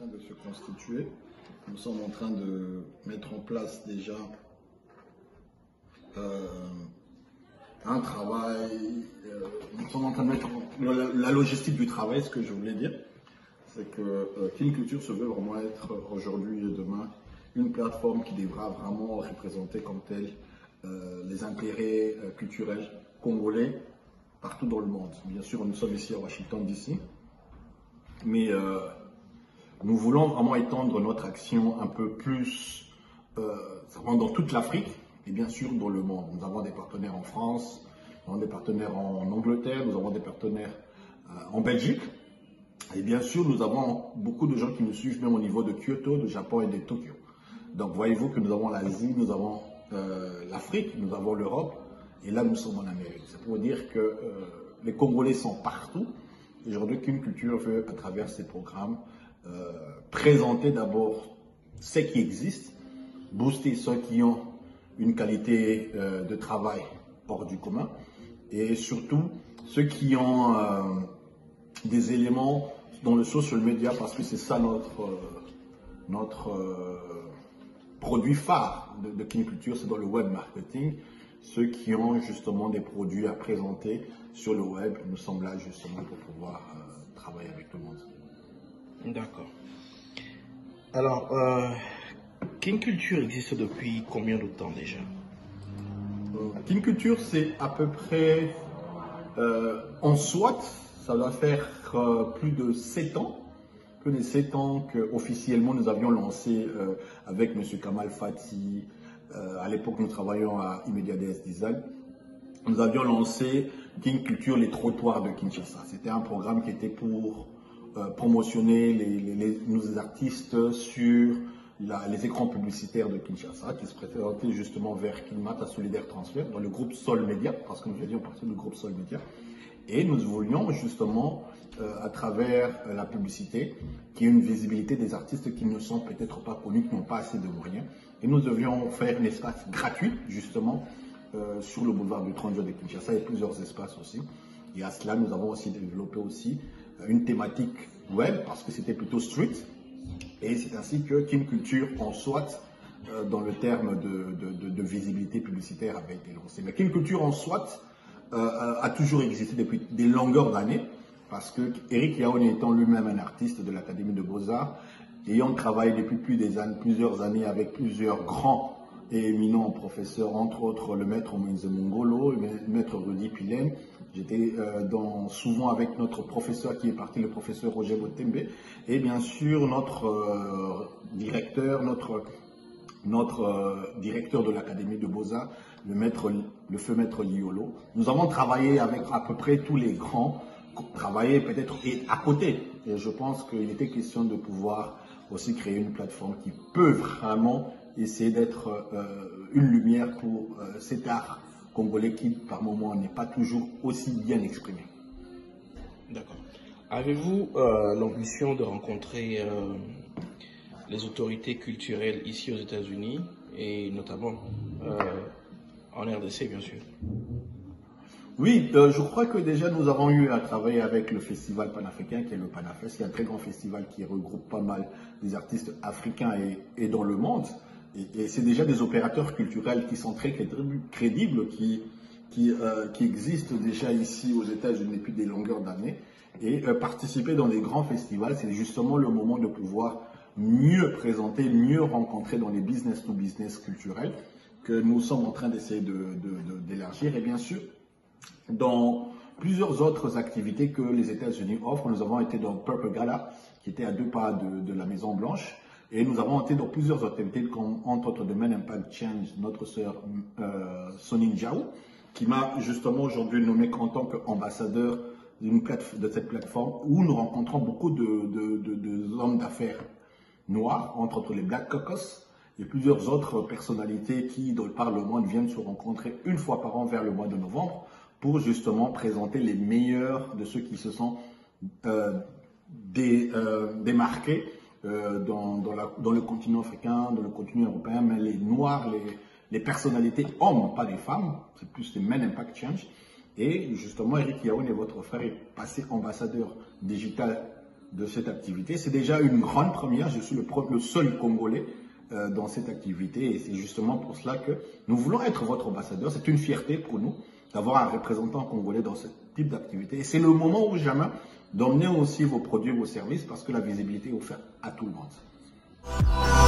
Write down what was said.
train de se constituer. Nous sommes en train de mettre en place déjà un travail. Nous sommes en train de mettre la logistique du travail, ce que je voulais dire. C'est que Kin Culture se veut vraiment être aujourd'hui et demain une plateforme qui devra vraiment représenter comme telle les intérêts culturels congolais partout dans le monde. Bien sûr, nous sommes ici à Washington DC, mais nous voulons vraiment étendre notre action un peu plus dans toute l'Afrique et bien sûr dans le monde. Nous avons des partenaires en France, nous avons des partenaires en Angleterre, nous avons des partenaires en Belgique. Et bien sûr, nous avons beaucoup de gens qui nous suivent même au niveau de Kyoto, de Japon et de Tokyo. Donc voyez-vous que nous avons l'Asie, nous avons l'Afrique, nous avons l'Europe, et là nous sommes en Amérique. C'est pour dire que les Congolais sont partout. Et aujourd'hui, Kin Culture veut, à travers ces programmes, présenter d'abord ce qui existe, booster ceux qui ont une qualité de travail hors du commun, et surtout ceux qui ont des éléments dans le social media, parce que c'est ça notre produit phare de Kin Culture, c'est dans le web marketing. Ceux qui ont justement des produits à présenter sur le web, nous sommes là justement pour pouvoir travailler avec tout le monde. D'accord. Alors, Kin Culture existe depuis combien de temps déjà? Kin Culture, c'est à peu près en soit, ça doit faire plus de 7 ans. Plus de 7 ans qu'officiellement nous avions lancé avec M. Kamal Fati. À l'époque, nous travaillions à Immédiat DS Design. Nous avions lancé Kin Culture, les trottoirs de Kinshasa. C'était un programme qui était pour promotionner nos artistes sur les écrans publicitaires de Kinshasa, qui se présentaient justement vers Kinmata Solidaire Transfert, dans le groupe Sol Media, parce que nous faisions partie du groupe Sol Media. Et nous voulions justement, à travers la publicité, qu'il y ait une visibilité des artistes qui ne sont peut-être pas connus, qui n'ont pas assez de moyens. Et nous devions faire un espace gratuit, justement, sur le boulevard du 30 juin de Kinshasa, et plusieurs espaces aussi. Et à cela, nous avons aussi développé aussi une thématique web, parce que c'était plutôt street. Et c'est ainsi que Kin Culture, en soit, dans le terme de visibilité publicitaire, avait été lancé. Mais Kin Culture, en soit, a toujours existé depuis des longueurs d'années, parce que Eric Yaone étant lui-même un artiste de l'Académie de Beaux-Arts, ayant travaillé depuis plusieurs années avec plusieurs grands et éminents professeurs, entre autres le maître Moïse Mongolo, le maître Rudy Pilem. J'étais souvent avec notre professeur qui est parti, le professeur Roger Botembe, et bien sûr notre directeur de l'Académie de Beaux-Arts, le feu maître Liolo. Nous avons travaillé avec à peu près tous les grands, travaillé peut-être à côté. Et je pense qu'il était question de pouvoir aussi créer une plateforme qui peut vraiment essayer d'être une lumière pour cet art congolais qui, par moments, n'est pas toujours aussi bien exprimé. D'accord. Avez-vous l'ambition de rencontrer les autorités culturelles ici aux États-Unis et notamment en RDC, bien sûr? Oui, je crois que déjà nous avons eu à travailler avec le festival panafricain qui est le Panafest, qui est un très grand festival qui regroupe pas mal des artistes africains et dans le monde. Et c'est déjà des opérateurs culturels qui sont très crédibles, qui existent déjà ici aux États-Unis depuis des longueurs d'années. Et participer dans des grands festivals, c'est justement le moment de pouvoir mieux présenter, mieux rencontrer dans les business-to-business culturels que nous sommes en train d'essayer d'élargir. Et bien sûr, dans plusieurs autres activités que les États-Unis offrent, nous avons été dans Purple Gala, qui était à 2 pas de la Maison Blanche, et nous avons été dans plusieurs activités, comme entre autres de Men Impact Change, notre sœur Soning Jao, qui m'a justement aujourd'hui nommé en tant qu'ambassadeur de cette plateforme, où nous rencontrons beaucoup de hommes d'affaires noirs, entre autres les Black Caucus, et plusieurs autres personnalités qui, par le monde, viennent se rencontrer une fois par an vers le mois de novembre, pour justement présenter les meilleurs de ceux qui se sont démarqués dans le continent africain, dans le continent européen, mais les Noirs, les personnalités hommes, pas les femmes, c'est plus les Men Impact Change. Et justement, Eric Yaone, votre frère, est passé ambassadeur digital de cette activité. C'est déjà une grande première. Je suis le seul Congolais dans cette activité et c'est justement pour cela que nous voulons être votre ambassadeur. C'est une fierté pour nous d'avoir un représentant congolais dans ce type d'activité. Et c'est le moment ou jamais d'emmener aussi vos produits, vos services parce que la visibilité est offerte à tout le monde.